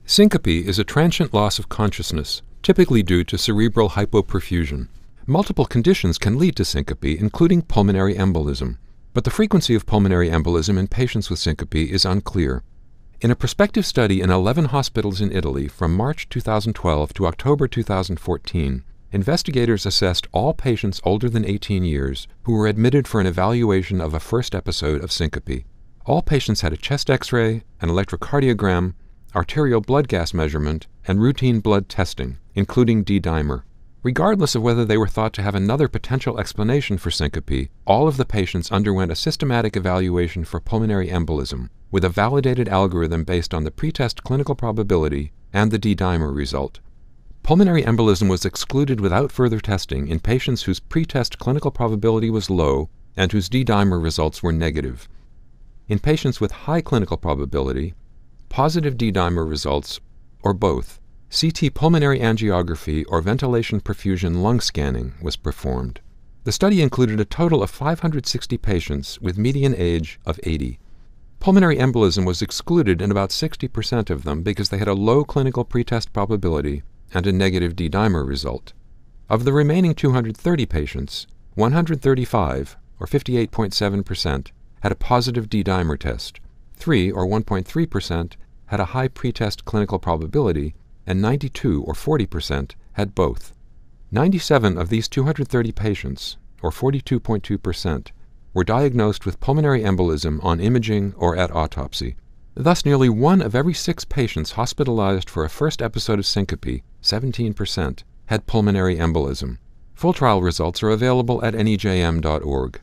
Syncope is a transient loss of consciousness, typically due to cerebral hypoperfusion. Multiple conditions can lead to syncope, including pulmonary embolism, but the frequency of pulmonary embolism in patients with syncope is unclear. In a prospective study in 11 hospitals in Italy from March 2012 to October 2014, investigators assessed all patients older than 18 years who were admitted for an evaluation of a first episode of syncope. All patients had a chest X-ray, an electrocardiogram, arterial blood gas measurement, and routine blood testing, including D-dimer. Regardless of whether they were thought to have another potential explanation for syncope, all of the patients underwent a systematic evaluation for pulmonary embolism, with a validated algorithm based on the pretest clinical probability and the D-dimer result. Pulmonary embolism was excluded without further testing in patients whose pretest clinical probability was low and whose D-dimer results were negative. In patients with high clinical probability, positive D-dimer results, or both, CT pulmonary angiography or ventilation perfusion lung scanning was performed. The study included a total of 560 patients with median age of 80. Pulmonary embolism was excluded in about 60% of them because they had a low clinical pretest probability and a negative D-dimer result. Of the remaining 230 patients, 135, or 58.7%, had a positive D-dimer test. 3, or 1.3%, had a high pretest clinical probability, and 92, or 40%, had both. 97 of these 230 patients, or 42.2%, were diagnosed with pulmonary embolism on imaging or at autopsy. Thus, nearly 1 of every 6 patients hospitalized for a first episode of syncope, 17%, had pulmonary embolism. Full trial results are available at NEJM.org.